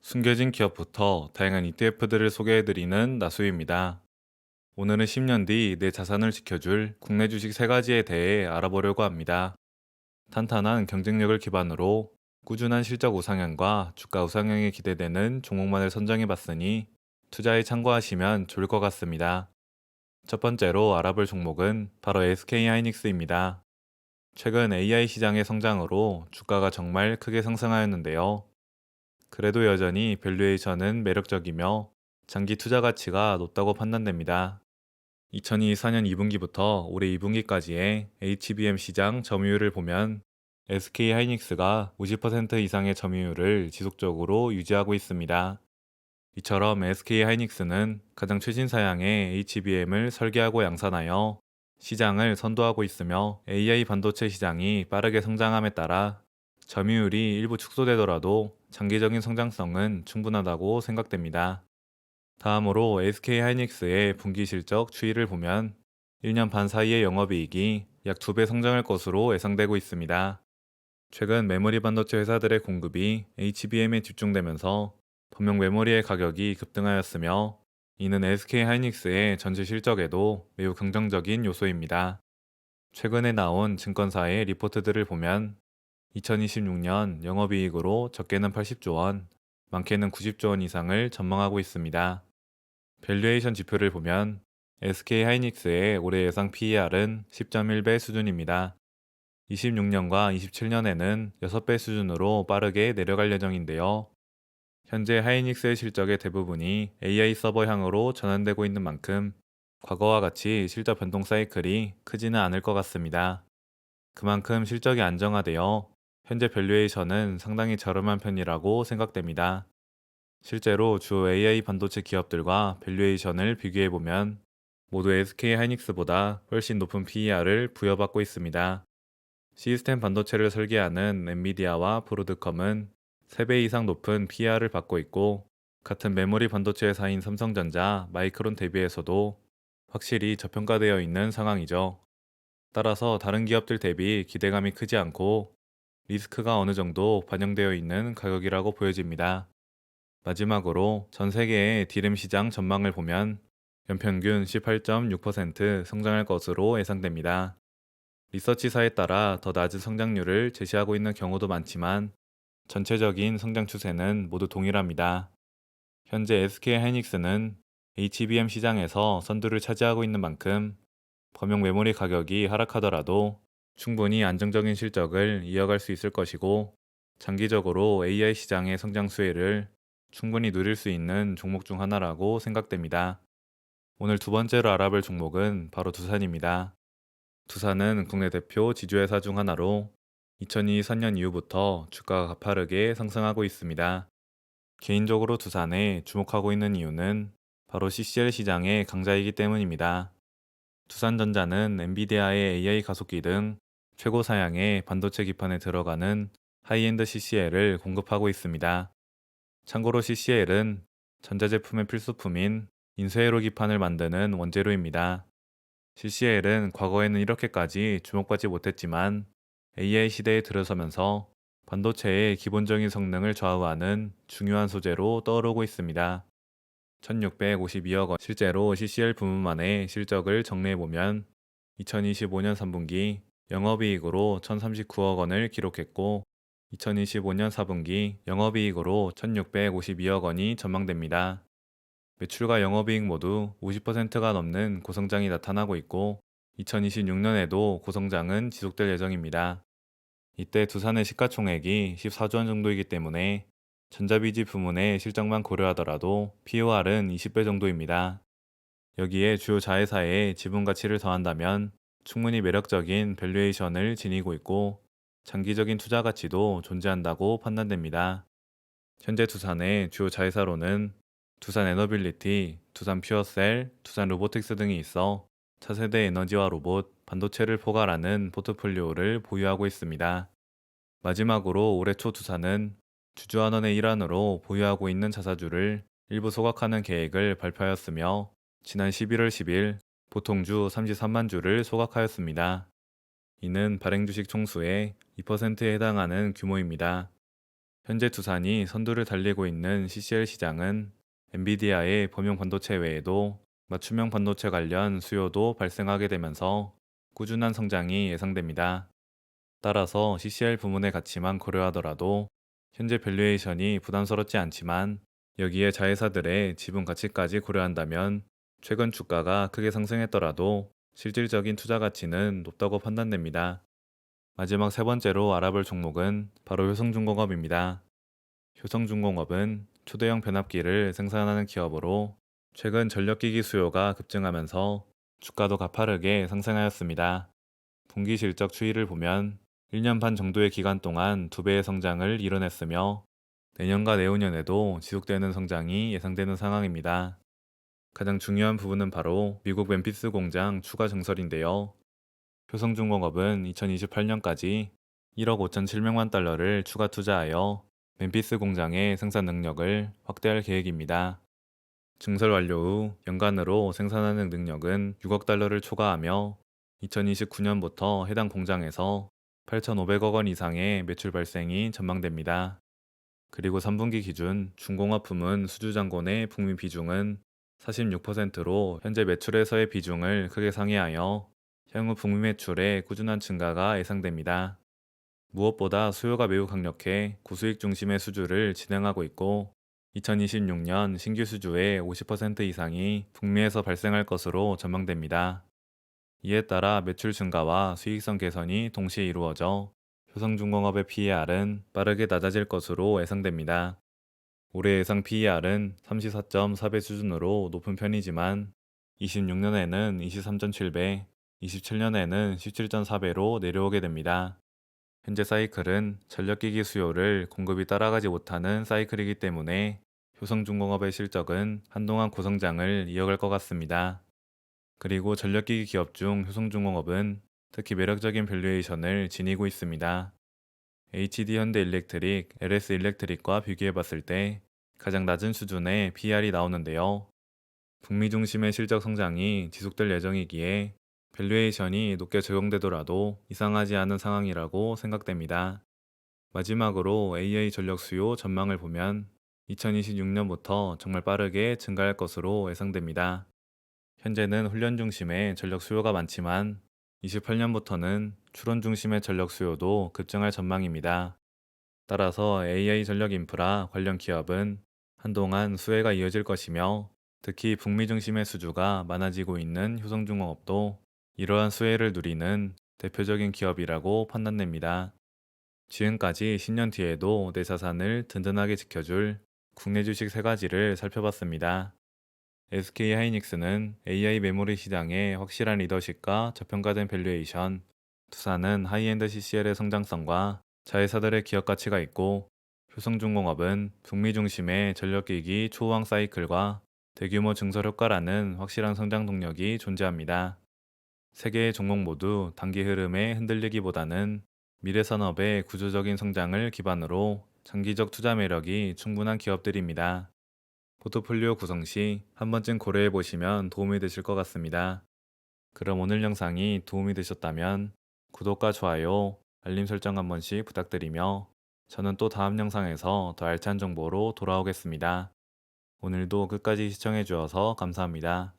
숨겨진 기업부터 다양한 ETF들을 소개해드리는 나수입니다. 오늘은 10년 뒤 내 자산을 지켜줄 국내 주식 3가지에 대해 알아보려고 합니다. 탄탄한 경쟁력을 기반으로 꾸준한 실적 우상향과 주가 우상향이 기대되는 종목만을 선정해봤으니 투자에 참고하시면 좋을 것 같습니다. 첫 번째로 알아볼 종목은 바로 SK하이닉스입니다. 최근 AI 시장의 성장으로 주가가 정말 크게 상승하였는데요. 그래도 여전히 밸류에이션은 매력적이며 장기 투자 가치가 높다고 판단됩니다. 2024년 2분기부터 올해 2분기까지의 HBM 시장 점유율을 보면 SK하이닉스가 50% 이상의 점유율을 지속적으로 유지하고 있습니다. 이처럼 SK하이닉스는 가장 최신 사양의 HBM을 설계하고 양산하여 시장을 선도하고 있으며 AI 반도체 시장이 빠르게 성장함에 따라 점유율이 일부 축소되더라도 장기적인 성장성은 충분하다고 생각됩니다. 다음으로 SK하이닉스의 분기 실적 추이를 보면 1년 반 사이의 영업이익이 약 2배 성장할 것으로 예상되고 있습니다. 최근 메모리 반도체 회사들의 공급이 HBM에 집중되면서 범용 메모리의 가격이 급등하였으며 이는 SK하이닉스의 전체 실적에도 매우 긍정적인 요소입니다. 최근에 나온 증권사의 리포트들을 보면 2026년 영업이익으로 적게는 80조 원, 많게는 90조 원 이상을 전망하고 있습니다. 밸류에이션 지표를 보면 SK하이닉스의 올해 예상 PER은 10.1배 수준입니다. 26년과 27년에는 6배 수준으로 빠르게 내려갈 예정인데요. 현재 하이닉스의 실적의 대부분이 AI 서버향으로 전환되고 있는 만큼 과거와 같이 실적 변동 사이클이 크지는 않을 것 같습니다. 그만큼 실적이 안정화되어 현재 밸류에이션은 상당히 저렴한 편이라고 생각됩니다. 실제로 주 AI 반도체 기업들과 밸류에이션을 비교해보면 모두 SK하이닉스보다 훨씬 높은 PER을 부여받고 있습니다. 시스템 반도체를 설계하는 엔비디아와 브로드컴은 3배 이상 높은 PER을 받고 있고 같은 메모리 반도체 회사인 삼성전자, 마이크론 대비해서도 확실히 저평가되어 있는 상황이죠. 따라서 다른 기업들 대비 기대감이 크지 않고 리스크가 어느 정도 반영되어 있는 가격이라고 보여집니다. 마지막으로 전 세계의 디램 시장 전망을 보면 연평균 18.6% 성장할 것으로 예상됩니다. 리서치사에 따라 더 낮은 성장률을 제시하고 있는 경우도 많지만 전체적인 성장 추세는 모두 동일합니다. 현재 SK하이닉스는 HBM 시장에서 선두를 차지하고 있는 만큼 범용 메모리 가격이 하락하더라도 충분히 안정적인 실적을 이어갈 수 있을 것이고 장기적으로 AI 시장의 성장 수혜를 충분히 누릴 수 있는 종목 중 하나라고 생각됩니다. 오늘 두 번째로 알아볼 종목은 바로 두산입니다. 두산은 국내 대표 지주회사 중 하나로 2023년 이후부터 주가가 가파르게 상승하고 있습니다. 개인적으로 두산에 주목하고 있는 이유는 바로 CCL 시장의 강자이기 때문입니다. 두산전자는 엔비디아의 AI 가속기 등 최고 사양의 반도체 기판에 들어가는 하이엔드 CCL을 공급하고 있습니다. 참고로 CCL은 전자제품의 필수품인 인쇄회로 기판을 만드는 원재료입니다. CCL은 과거에는 이렇게까지 주목받지 못했지만 AI 시대에 들어서면서 반도체의 기본적인 성능을 좌우하는 중요한 소재로 떠오르고 있습니다. 1652억 원, 실제로 CCL 부문만의 실적을 정리해보면 2025년 3분기 영업이익으로 1039억 원을 기록했고 2025년 4분기 영업이익으로 1652억 원이 전망됩니다. 매출과 영업이익 모두 50%가 넘는 고성장이 나타나고 있고 2026년에도 고성장은 지속될 예정입니다. 이때 두산의 시가총액이 14조 원 정도이기 때문에 전자비지 부문의 실적만 고려하더라도 POR은 20배 정도입니다. 여기에 주요 자회사의 지분 가치를 더한다면 충분히 매력적인 밸류에이션을 지니고 있고 장기적인 투자 가치도 존재한다고 판단됩니다. 현재 두산의 주요 자회사로는 두산 에너빌리티, 두산 퓨어셀, 두산 로보틱스 등이 있어 차세대 에너지와 로봇, 반도체를 포괄하는 포트폴리오를 보유하고 있습니다. 마지막으로 올해 초 두산은 주주환원의 일환으로 보유하고 있는 자사주를 일부 소각하는 계획을 발표하였으며 지난 11월 10일 보통주 33만 주를 소각하였습니다. 이는 발행 주식 총수의 2%에 해당하는 규모입니다. 현재 두산이 선두를 달리고 있는 CCL 시장은 엔비디아의 범용 반도체 외에도 맞춤형 반도체 관련 수요도 발생하게 되면서 꾸준한 성장이 예상됩니다. 따라서 CCL 부문의 가치만 고려하더라도 현재 밸류에이션이 부담스럽지 않지만 여기에 자회사들의 지분 가치까지 고려한다면 최근 주가가 크게 상승했더라도 실질적인 투자 가치는 높다고 판단됩니다. 마지막 세 번째로 알아볼 종목은 바로 효성중공업입니다. 효성중공업은 초대형 변압기를 생산하는 기업으로 최근 전력기기 수요가 급증하면서 주가도 가파르게 상승하였습니다. 분기 실적 추이를 보면 1년 반 정도의 기간 동안 2배의 성장을 이뤄냈으며 내년과 내후년에도 지속되는 성장이 예상되는 상황입니다. 가장 중요한 부분은 바로 미국 멤피스 공장 추가 증설인데요. 효성중공업은 2028년까지 1억 5,700만 달러를 추가 투자하여 멤피스 공장의 생산 능력을 확대할 계획입니다. 증설 완료 후 연간으로 생산하는 능력은 6억 달러를 초과하며 2029년부터 해당 공장에서 8,500억 원 이상의 매출 발생이 전망됩니다. 그리고 3분기 기준 중공업 부문 수주장곤의 북미 비중은 46%로 현재 매출에서의 비중을 크게 상회하여 향후 북미 매출의 꾸준한 증가가 예상됩니다. 무엇보다 수요가 매우 강력해 고수익 중심의 수주를 진행하고 있고 2026년 신규 수주의 50% 이상이 북미에서 발생할 것으로 전망됩니다. 이에 따라 매출 증가와 수익성 개선이 동시에 이루어져 효성중공업의 PER은 빠르게 낮아질 것으로 예상됩니다. 올해 예상 PER은 34.4배 수준으로 높은 편이지만 26년에는 23.7배, 27년에는 17.4배로 내려오게 됩니다. 현재 사이클은 전력기기 수요를 공급이 따라가지 못하는 사이클이기 때문에 효성중공업의 실적은 한동안 고성장을 이어갈 것 같습니다. 그리고 전력기기 기업 중 효성중공업은 특히 매력적인 밸류에이션을 지니고 있습니다. HD 현대일렉트릭, LS 일렉트릭과 비교해봤을 때 가장 낮은 수준의 PR이 나오는데요. 북미 중심의 실적 성장이 지속될 예정이기에 밸류에이션이 높게 적용되더라도 이상하지 않은 상황이라고 생각됩니다. 마지막으로 AI 전력 수요 전망을 보면 2026년부터 정말 빠르게 증가할 것으로 예상됩니다. 현재는 훈련 중심의 전력 수요가 많지만 28년부터는 추론 중심의 전력 수요도 급증할 전망입니다. 따라서 AI 전력 인프라 관련 기업은 한동안 수혜가 이어질 것이며 특히 북미 중심의 수주가 많아지고 있는 효성중공업도 이러한 수혜를 누리는 대표적인 기업이라고 판단됩니다. 지금까지 10년 뒤에도 내 자산을 든든하게 지켜줄 국내 주식 세 가지를 살펴봤습니다. SK하이닉스는 AI 메모리 시장의 확실한 리더십과 저평가된 밸류에이션, 투사는 하이엔드 CCL의 성장성과 자회사들의 기업 가치가 있고, 효성중공업은 북미 중심의 전력기기 초호황 사이클과 대규모 증설 효과라는 확실한 성장 동력이 존재합니다. 세 개의 종목 모두 단기 흐름에 흔들리기보다는 미래 산업의 구조적인 성장을 기반으로 장기적 투자 매력이 충분한 기업들입니다. 포트폴리오 구성 시 한 번쯤 고려해 보시면 도움이 되실 것 같습니다. 그럼 오늘 영상이 도움이 되셨다면 구독과 좋아요, 알림 설정 한 번씩 부탁드리며 저는 또 다음 영상에서 더 알찬 정보로 돌아오겠습니다. 오늘도 끝까지 시청해 주셔서 감사합니다.